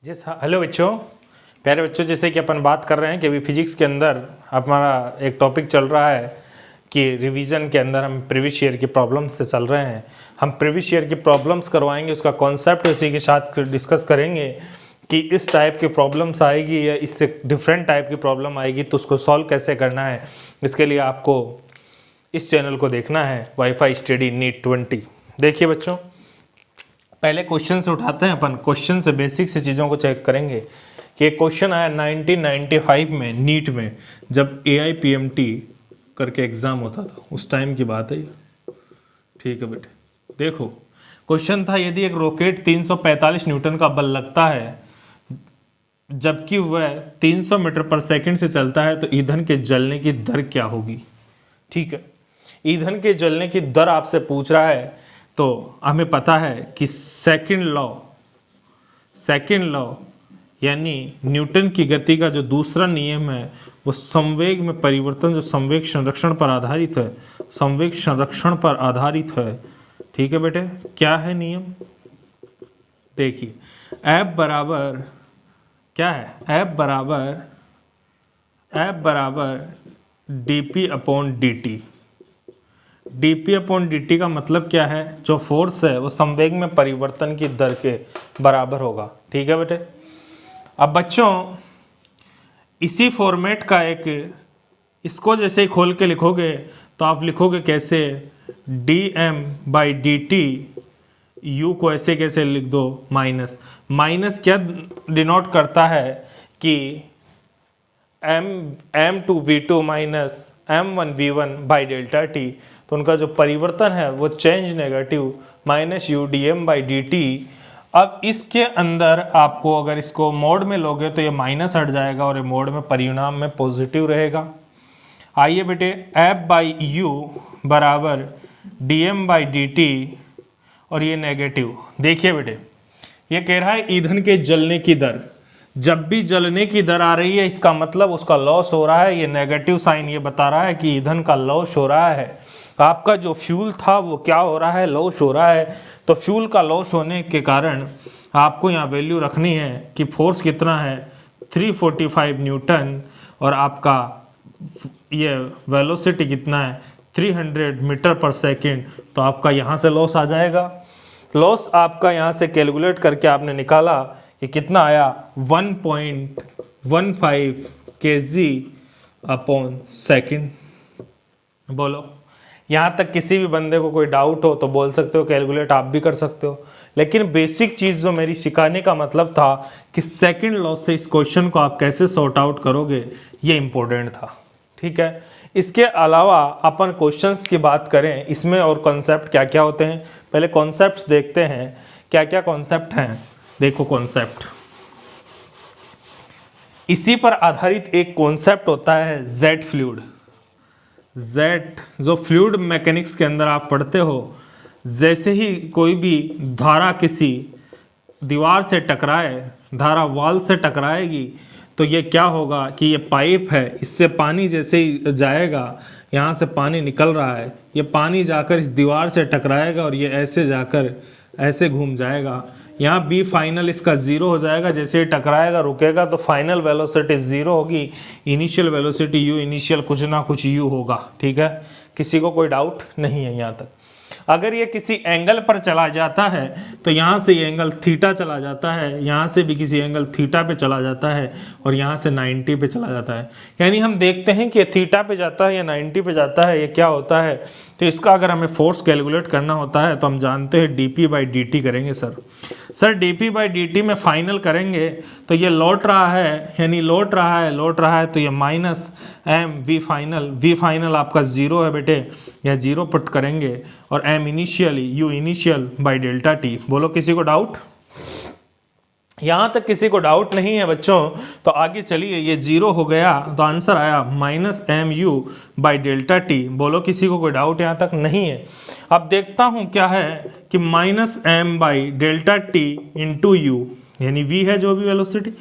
Hello बच्चों, प्यारे बच्चों, जैसे कि अपन बात कर रहे हैं कि अभी फिजिक्स के अंदर हमारा एक टॉपिक चल रहा है कि रिवीजन के अंदर हम प्रीवियस ईयर की प्रॉब्लम्स से चल रहे हैं। हम प्रीवियस ईयर की प्रॉब्लम्स करवाएंगे, उसका कॉन्सेप्ट उसी के साथ डिस्कस करेंगे कि इस टाइप की प्रॉब्लम्स आएगी या इससे डिफरेंट टाइप की प्रॉब्लम आएगी तो उसको सॉल्व कैसे करना है। इसके लिए आपको इस चैनल को देखना है, वाईफाई स्टडी नीट 20। देखिए बच्चों, पहले क्वेश्चन से उठाते हैं अपन। क्वेश्चन से बेसिक से चीज़ों को चेक करेंगे कि एक क्वेश्चन आया 1995 में नीट में, जब AIPMT करके एग्ज़ाम होता था, उस टाइम की बात है। ठीक है बेटे, देखो क्वेश्चन था, यदि एक रॉकेट 345 न्यूटन का बल लगता है जबकि वह 300 मीटर पर सेकंड से चलता है तो ईंधन के जलने की दर क्या होगी। ठीक है, ईंधन के जलने की दर आपसे पूछ रहा है तो हमें पता है कि सेकंड लॉ यानी न्यूटन की गति का जो दूसरा नियम है वो संवेग में परिवर्तन, जो संवेग संरक्षण पर आधारित है, संवेग संरक्षण पर आधारित है। ठीक है बेटे, क्या है नियम? देखिए F बराबर क्या है? F बराबर dp upon dt। dp upon dt का मतलब क्या है? जो फोर्स है वो संवेग में परिवर्तन की दर के बराबर होगा। ठीक है बेटे, अब बच्चों इसी फॉर्मेट का एक, इसको जैसे ही खोल के लिखोगे तो आप लिखोगे कैसे? dm/dt, u को ऐसे कैसे लिख दो? माइनस क्या डिनोट करता है कि m2v2 माइनस m1v1/ΔT, तो उनका जो परिवर्तन है वो change negative minus u dm/dt। अब इसके अंदर आपको अगर इसको मोड में लोगे तो ये माइनस हट जाएगा और ये मोड में परिणाम में पॉजिटिव रहेगा। आइए बेटे, F/u बराबर dm/dt और ये नेगेटिव। देखिए बेटे, ये कह रहा है ईंधन के जलने की दर। जब भी जलने की दर आ रही है इसका मतलब उसका लॉस हो रहा है। ये नेगेटिव साइन ये बता रहा है कि ईंधन का लॉस हो रहा है। आपका जो फ्यूल था वो क्या हो रहा है? लॉस हो रहा है। तो फ्यूल का लॉस होने के कारण आपको यहाँ वैल्यू रखनी है कि फोर्स कितना है? 345 न्यूटन, और आपका ये वेलोसिटी कितना है? 300 मीटर पर सेकेंड। तो आपका यहाँ से लॉस आ जाएगा। लॉस आपका यहाँ से कैलकुलेट करके आपने निकाला कि कितना आया? 1.15 kg अपॉन सेकेंड। बोलो, यहाँ तक किसी भी बंदे को कोई डाउट हो तो बोल सकते हो, कैलकुलेट आप भी कर सकते हो। लेकिन बेसिक चीज़ जो मेरी सिखाने का मतलब था कि सेकंड लॉ से इस क्वेश्चन को आप कैसे सॉर्ट आउट करोगे, ये इंपॉर्टेंट था। ठीक है, इसके अलावा अपन क्वेश्चंस की बात करें, इसमें और कॉन्सेप्ट क्या क्या होते हैं, पहले कॉन्सेप्ट्स देखते हैं क्या क्या कॉन्सेप्ट हैं। देखो कॉन्सेप्ट, इसी पर आधारित एक कॉन्सेप्ट होता है जेट फ्लूइड। जेट जो फ्लूइड मैकेनिक्स के अंदर आप पढ़ते हो, जैसे ही कोई भी धारा किसी दीवार से टकराए, धारा वॉल से टकराएगी तो ये क्या होगा कि ये पाइप है, इससे पानी जैसे ही जाएगा, यहाँ से पानी निकल रहा है, ये पानी जाकर इस दीवार से टकराएगा और ये ऐसे जाकर ऐसे घूम जाएगा। यहाँ बी फाइनल इसका ज़ीरो हो जाएगा। जैसे ही टकराएगा रुकेगा तो फाइनल वेलोसिटी ज़ीरो होगी, इनिशियल वेलोसिटी यू, इनिशियल कुछ ना कुछ यू होगा। ठीक है, किसी को कोई डाउट नहीं है यहाँ तक। अगर ये किसी एंगल पर चला जाता है तो यहाँ से ये एंगल थीटा चला जाता है, यहाँ से भी किसी एंगल थीटा पे चला जाता है और यहाँ से 90 पे चला जाता है। यानी हम देखते हैं कि थीटा पे जाता है या 90 पे जाता है, ये क्या होता है। तो इसका अगर हमें फोर्स कैलकुलेट करना होता है तो हम जानते हैं dp/dt करेंगे। सर dp/dt में फाइनल करेंगे तो ये लौट रहा है, यानी लौट रहा है तो ये माइनस m v फाइनल आपका ज़ीरो है बेटे, या ज़ीरो पुट करेंगे, और m इनिशियल u इनिशियल/ΔT। बोलो किसी को डाउट? यहाँ तक किसी को डाउट नहीं है बच्चों, तो आगे चलिए, ये ज़ीरो हो गया तो आंसर आया -mu/ΔT। बोलो किसी को कोई डाउट यहाँ तक नहीं है? अब देखता हूँ क्या है कि -m/ΔT इंटू u, यानी v है जो भी वेलोसिटी,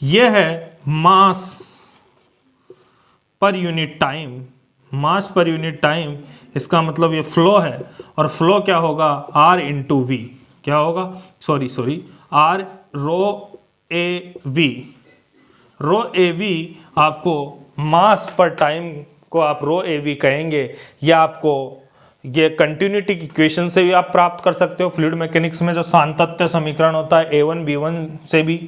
ये है मास पर यूनिट टाइम। मास पर यूनिट टाइम, इसका मतलब ये फ्लो है, और फ्लो क्या होगा? r into V. क्या होगा? Sorry r rho A V, rho A V आपको मास पर टाइम को आप रो ए वी कहेंगे, या आपको ये कंटिन्यूटी की इक्वेशन से भी आप प्राप्त कर सकते हो। फ्लूइड मैकेनिक्स में जो सांतत्य समीकरण होता है A1 B1 से भी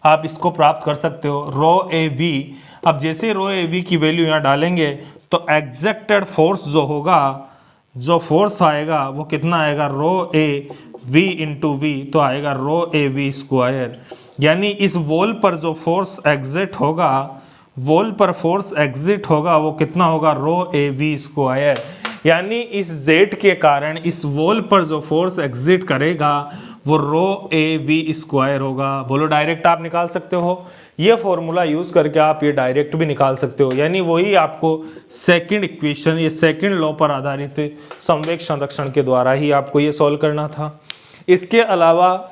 आप इसको प्राप्त कर सकते हो, रो ए वी। अब जैसे रो ए वी की वैल्यू यहाँ डालेंगे तो एग्जैक्टेड फोर्स जो होगा, जो फोर्स आएगा वो कितना आएगा, रो ए वी इंटू वी, तो आएगा रो ए वी स्क्वायर। यानी इस वॉल पर जो फोर्स एग्जिट होगा, वॉल पर फोर्स एग्जिट होगा वो कितना होगा, रो ए वी स्क्वायर। यानी इस जेड के कारण इस वॉल पर जो फोर्स एग्जिट करेगा वो रो ए वी स्क्वायर होगा। बोलो डायरेक्ट आप निकाल सकते हो, ये फॉर्मूला यूज करके आप ये डायरेक्ट भी निकाल सकते हो। यानी वही आपको सेकंड इक्वेशन, ये सेकंड लॉ पर आधारित संवेग संरक्षण के द्वारा ही आपको ये सॉल्व करना था। इसके अलावा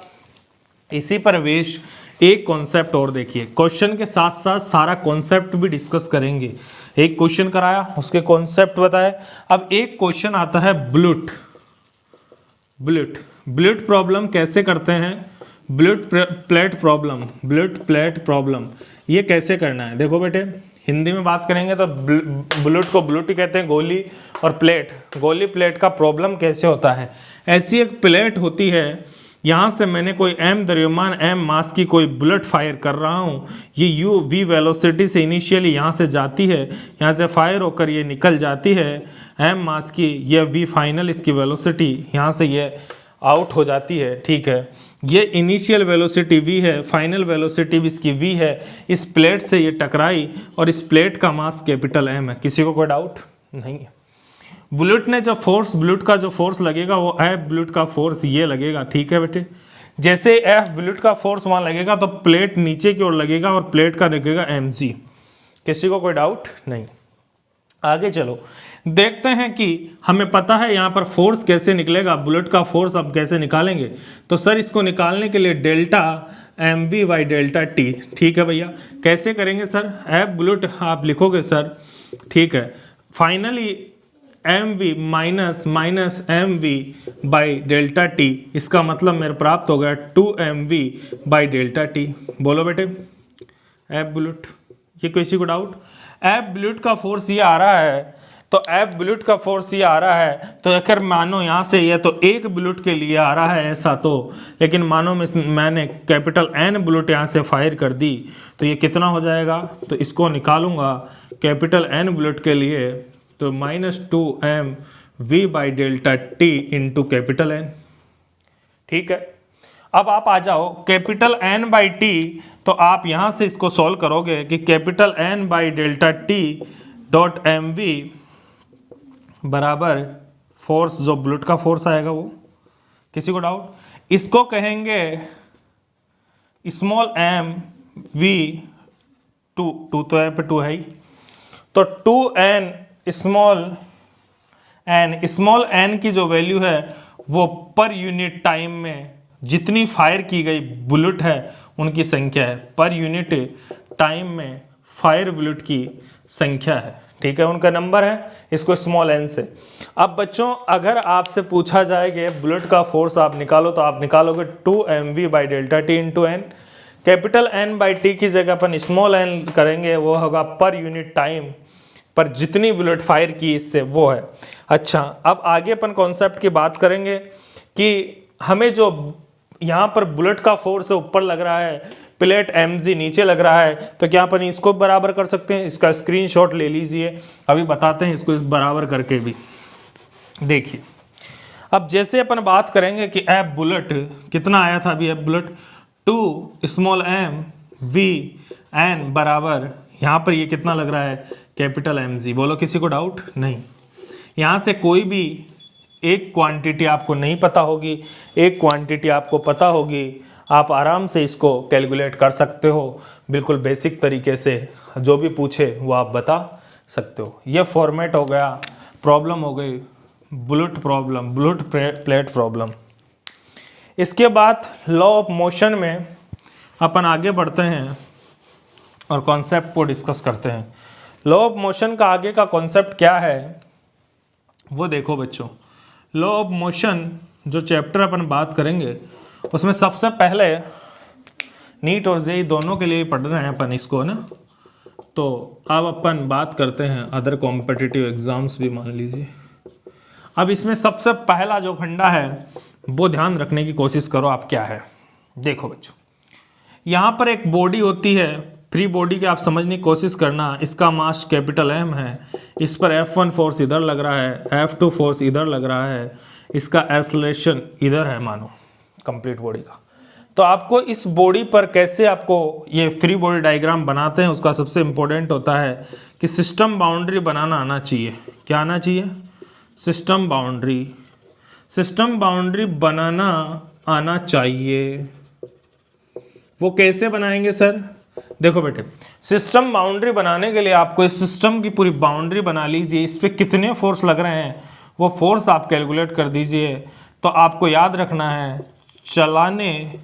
इसी पर बेस एक कॉन्सेप्ट और देखिए, क्वेश्चन के साथ साथ सारा कॉन्सेप्ट भी डिस्कस करेंगे। एक क्वेश्चन कराया, उसके कॉन्सेप्ट बताए। अब एक क्वेश्चन आता है ब्लूट प्रॉब्लम कैसे करते हैं, ब्लूट प्लेट प्रॉब्लम ये कैसे करना है। देखो बेटे, हिंदी में बात करेंगे तो ब्लूट को ब्लूट ही कहते हैं, गोली और प्लेट, गोली प्लेट का प्रॉब्लम कैसे होता है। ऐसी एक प्लेट होती है, यहाँ से मैंने कोई m द्रव्यमान m मास की कोई बुलेट फायर कर रहा हूँ, ये u v वेलोसिटी से इनिशियली यहाँ से जाती है, यहाँ से फायर होकर ये निकल जाती है m मास की, ये v फाइनल इसकी वेलोसिटी, यहाँ से ये आउट हो जाती है। ठीक है, ये इनिशियल वेलोसिटी v है, फाइनल वेलोसिटी भी इसकी v है। इस प्लेट से ये टकराई और इस प्लेट का मास कैपिटल m है। किसी को कोई डाउट नहीं है। बुलेट ने जब फोर्स, बुलेट का जो फोर्स लगेगा वो एफ बुलेट का फोर्स ये लगेगा। ठीक है बेटे, जैसे एफ बुलेट का फोर्स वहाँ लगेगा तो प्लेट नीचे की ओर लगेगा और प्लेट का लगेगा mg। किसी को कोई डाउट नहीं। आगे चलो देखते हैं कि हमें पता है यहाँ पर फोर्स कैसे निकलेगा, बुलेट का फोर्स अब कैसे निकालेंगे। तो सर इसको निकालने के लिए delta mv by delta T. ठीक है भैया, कैसे करेंगे सर, एफ बुलेट आप लिखोगे सर, ठीक है, finally mv minus mv by delta T, इसका मतलब मेरे प्राप्त हो गया 2mv बाई डेल्टा टी। बोलो बेटे एफ बुलेट, ये किसी को डाउट, एफ बुलेट का फोर्स ये आ रहा है, तो एफ बुलेट का फोर्स ये आ रहा है, तो अगर मानो यहाँ से ये तो एक बुलेट के लिए आ रहा है ऐसा, तो लेकिन मानो मैंने कैपिटल N बुलेट यहाँ से फायर कर दी तो ये कितना हो जाएगा, तो इसको निकालूंगा कैपिटल N बुलेट के लिए, तो -2mv by delta T into capital N। ठीक है, अब आप आ जाओ कैपिटल N बाई टी, तो आप यहाँ से इसको सॉल्व करोगे कि capital N by delta T dot mv बराबर फोर्स, जो बुलेट का फोर्स आएगा वो। किसी को डाउट, इसको कहेंगे स्मॉल m v, टू तो यहाँ पे 2 है ही, तो 2n स्मॉल n की जो वैल्यू है वो पर यूनिट टाइम में जितनी फायर की गई बुलेट है उनकी संख्या है, पर यूनिट टाइम में फायर बुलेट की संख्या है। ठीक है, उनका नंबर है, इसको स्मॉल n से। अब बच्चों अगर आपसे पूछा जाए कि बुलेट का फोर्स आप निकालो, तो आप निकालोगे 2mv by delta T into N. Capital N by T की जगह अपन स्मॉल n करेंगे, वो होगा पर यूनिट टाइम पर जितनी बुलेट फायर की इससे वो है। अच्छा, अब आगे अपन कॉन्सेप्ट की बात करेंगे कि हमें जो यहाँ पर बुलेट का फोर्स ऊपर लग रहा है, प्लेट mg नीचे लग रहा है, तो क्या अपन इसको बराबर कर सकते हैं। इसका स्क्रीनशॉट ले लीजिए, अभी बताते हैं इसको इस बराबर करके भी। देखिए, अब जैसे अपन बात करेंगे कि एफ बुलेट कितना आया था अभी, F bullet 2 small m v n बराबर, यहाँ पर ये कितना लग रहा है, कैपिटल mg। बोलो किसी को डाउट नहीं। यहाँ से कोई भी एक क्वांटिटी आपको नहीं पता होगी, एक क्वांटिटी आपको पता होगी, आप आराम से इसको कैलकुलेट कर सकते हो, बिल्कुल बेसिक तरीके से, जो भी पूछे वो आप बता सकते हो। ये फॉर्मेट हो गया, प्रॉब्लम हो गई bullet problem, bullet plate problem. इसके बाद लॉ ऑफ मोशन में अपन आगे बढ़ते हैं और कॉन्सेप्ट को डिस्कस करते हैं। लॉ ऑफ मोशन का आगे का कॉन्सेप्ट क्या है वो देखो बच्चों। लॉ ऑफ मोशन जो चैप्टर अपन बात करेंगे उसमें सबसे पहले नीट और जेईई दोनों के लिए पढ़ रहे हैं अपन इसको ना। तो अब अपन बात करते हैं अदर कॉम्पिटिटिव एग्जाम्स भी मान लीजिए। अब इसमें सबसे पहला जो फंडा है वो ध्यान रखने की कोशिश करो आप, क्या है। देखो बच्चों, यहाँ पर एक बॉडी होती है, फ्री बॉडी के आप समझने की कोशिश करना। इसका मास कैपिटल M है, इस पर F1 फोर्स इधर लग रहा है, F2 फोर्स इधर लग रहा है, इसका एक्सेलरेशन इधर है मानो कंप्लीट बॉडी का। तो आपको इस बॉडी पर कैसे आपको ये फ्री बॉडी डायग्राम बनाते हैं, उसका सबसे इम्पोर्टेंट होता है कि सिस्टम बाउंड्री बनाना आना चाहिए। क्या आना चाहिए? System boundary. सिस्टम बाउंड्री बनाना आना चाहिए। वो कैसे बनाएंगे सर? देखो बेटे, सिस्टम बाउंड्री बनाने के लिए आपको इस सिस्टम की पूरी बाउंड्री बना लीजिए। इस पे कितने फोर्स लग रहे हैं वो फोर्स आप कैलकुलेट कर दीजिए। तो आपको याद रखना है चलाने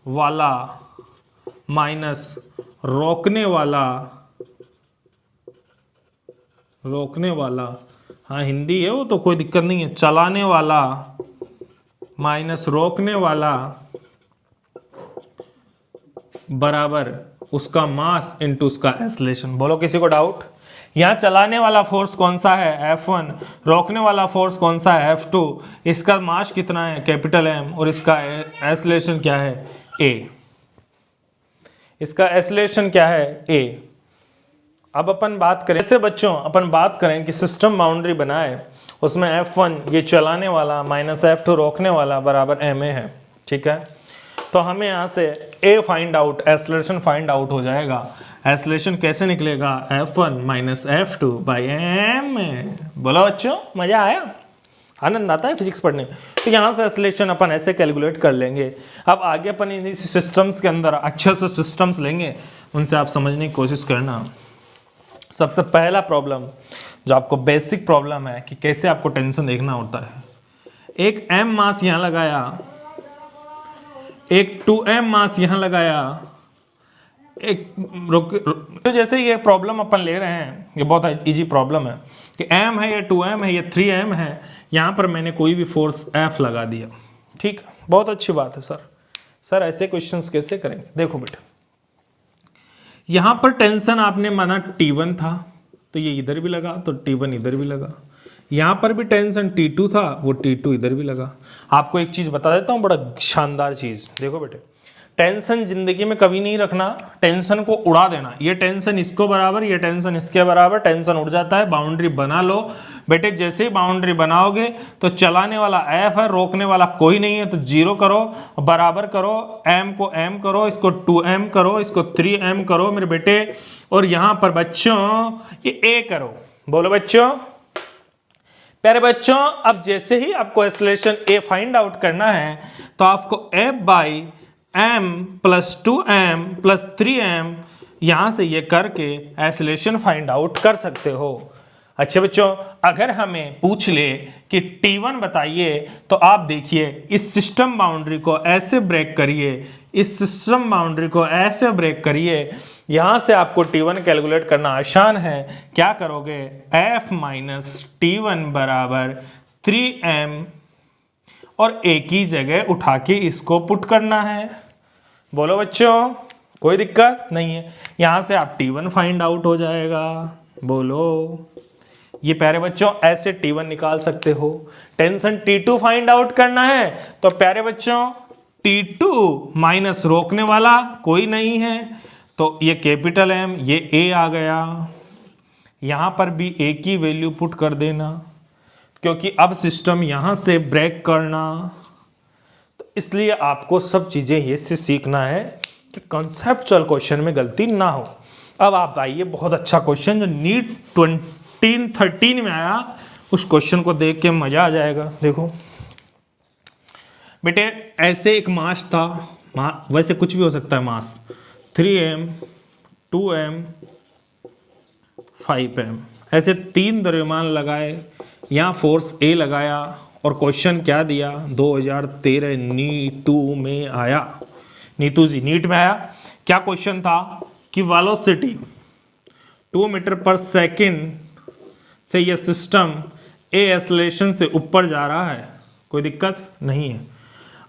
वाला माइनस रोकने वाला, हाँ हिंदी है वो तो कोई दिक्कत नहीं है। चलाने वाला माइनस रोकने वाला बराबर उसका मास इनटू उसका एक्सेलरेशन। बोलो किसी को डाउट? यहाँ चलाने वाला फोर्स कौन सा है? F1। रोकने वाला फोर्स कौन सा है? F2। इसका मास कितना है? Capital M। और इसका एक्सेलरेशन क्या है? A। इसका एक्सेलरेशन क्या है? A। अब अपन बात करें, जैसे बच्चों अपन बात करें कि सिस्टम बाउंड्री बनाए, उसमें F1 ये चलाने वाला माइनस F2 रोकने वाला बराबर MA है, ठीक है। तो हमें यहाँ से A find out, acceleration find out हो जाएगा। एक्सेलरेशन कैसे निकलेगा? F1 minus F2 by MA। बोलो बच्चों, मजा आया? आनंद आता है फिजिक्स पढ़ने में? तो यहाँ से एक्सेलरेशन अपन ऐसे कैलकुलेट कर लेंगे। अब आगे अपन इन सिस्टम्स के अंदर अच्छे से सिस्टम्स लेंगे, उनसे आप समझने की कोशिश करना। सबसे पहला प्रॉब्लम जो आपको बेसिक प्रॉब्लम है कि कैसे आपको टेंशन देखना होता है। एक M मास यहाँ लगाया, एक 2M मास यहाँ लगाया, एक तो जैसे ये प्रॉब्लम अपन ले रहे हैं, ये बहुत इजी प्रॉब्लम है कि M है, ये 2M है, ये 3M है, यहाँ पर मैंने कोई भी फोर्स F लगा दिया, ठीक। बहुत अच्छी बात है सर ऐसे क्वेश्चंस कैसे करेंगे? देखो बेटा, यहाँ पर टेंशन आपने माना T1 था तो ये इधर भी लगा, तो T1 इधर भी लगा। यहाँ पर भी टेंशन T2 था, वो T2 इधर भी लगा। आपको एक चीज़ बता देता हूँ, बड़ा शानदार चीज़। देखो बेटे, टेंशन जिंदगी में कभी नहीं रखना, टेंशन को उड़ा देना। ये टेंशन इसको बराबर, ये टेंशन इसके बराबर, टेंशन उड़ जाता है। बाउंड्री बना लो बेटे। जैसे ही बाउंड्री बनाओगे तो चलाने वाला F है, रोकने वाला कोई नहीं है, तो 0 करो, बराबर करो, M को M करो, इसको 2M करो, इसको 3M करो मेरे बेटे। और यहाँ पर बच्चों ये A करो। बोलो बच्चों, प्यारे बच्चों, अब जैसे ही आपको एक्सेलरेशन A फाइंड आउट करना है तो आपको F by M plus 2M plus 3M यहाँ से ये करके एक्सेलरेशन फाइंड आउट कर सकते हो। अच्छा बच्चों, अगर हमें पूछ ले कि T1 बताइए, तो आप देखिए इस सिस्टम बाउंड्री को ऐसे ब्रेक करिए, इस सिस्टम बाउंड्री को ऐसे ब्रेक करिए। यहाँ से आपको T1 कैलकुलेट करना आसान है। क्या करोगे? F माइनस T1 बराबर 3M और A की जगह उठा के इसको पुट करना है। बोलो बच्चों, कोई दिक्कत नहीं है। यहाँ से आप T1 फाइंड आउट हो जाएगा। बोलो, ये प्यारे बच्चों ऐसे T1 निकाल सकते हो। टेंशन T2 फाइंड आउट करना है तो प्यारे बच्चों T2 माइनस रोकने वाला कोई नहीं है, तो ये कैपिटल M, ये A आ गया। यहाँ पर भी A की वैल्यू पुट कर देना, क्योंकि अब सिस्टम यहाँ से ब्रेक करना, तो इसलिए आपको सब चीज़ें ये से सीखना है कि कॉन्सेप्चुअल क्वेश्चन में गलती ना हो। अब आप आइए, बहुत अच्छा क्वेश्चन जो नीट 2013 में आया, उस क्वेश्चन को देख के मजा आ जाएगा। देखो बेटे, ऐसे एक मास था, वैसे कुछ भी हो सकता है मास, 3M 2M 5M, ऐसे 3 द्रव्यमान लगाए। यहाँ फोर्स A लगाया और क्वेश्चन क्या दिया? 2013 नीटू में आया, नीतू जी नीट में आया। क्या क्वेश्चन था कि वेलोसिटी 2 मीटर पर सेकंड से यह सिस्टम A एक्सेलरेशन से ऊपर जा रहा है, कोई दिक्कत नहीं है।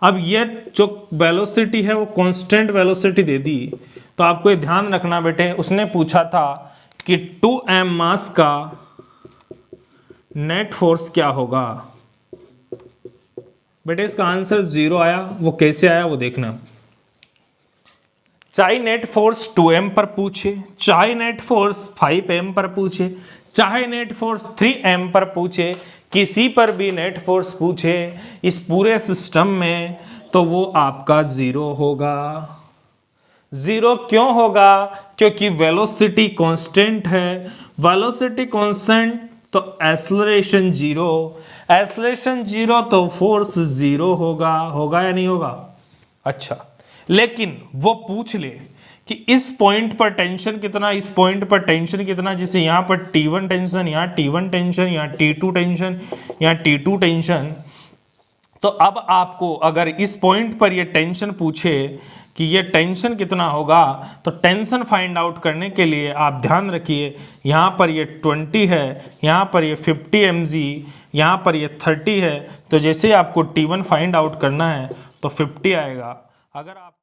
अब ये जो वेलोसिटी है वो कांस्टेंट वेलोसिटी दे दी, तो आपको ये ध्यान रखना बेटे, उसने पूछा था कि 2m मास का नेट फोर्स क्या होगा। बेटे इसका आंसर 0 आया। वो कैसे आया वो देखना। चाहे नेट फोर्स 2m पर पूछे, चाहे नेट फोर्स 5m पर पूछे, चाहे नेट फोर्स 3m पर पूछे, किसी पर भी नेट फोर्स पूछे इस पूरे सिस्टम में, तो वो आपका 0 होगा। 0 क्यों होगा? क्योंकि वेलोसिटी कांस्टेंट है। वेलोसिटी कांस्टेंट तो एक्सेलरेशन 0, एक्सेलरेशन 0 तो फोर्स 0 होगा या नहीं होगा? अच्छा, लेकिन वो पूछ ले कि इस पॉइंट पर टेंशन कितना, इस पॉइंट पर टेंशन कितना, जैसे यहाँ पर T1 टेंशन, यहाँ T1 टेंशन, यहाँ T2 टेंशन, यहाँ T2 टेंशन। तो अब आपको अगर इस पॉइंट पर ये टेंशन पूछे कि ये टेंशन कितना होगा, तो टेंशन फाइंड आउट करने के लिए आप ध्यान रखिए, यहाँ पर ये 20 है, यहाँ पर ये 50 mg, यहाँ पर ये 30 है। तो जैसे आपको T1 फाइंड आउट करना है तो 50 आएगा। अगर आप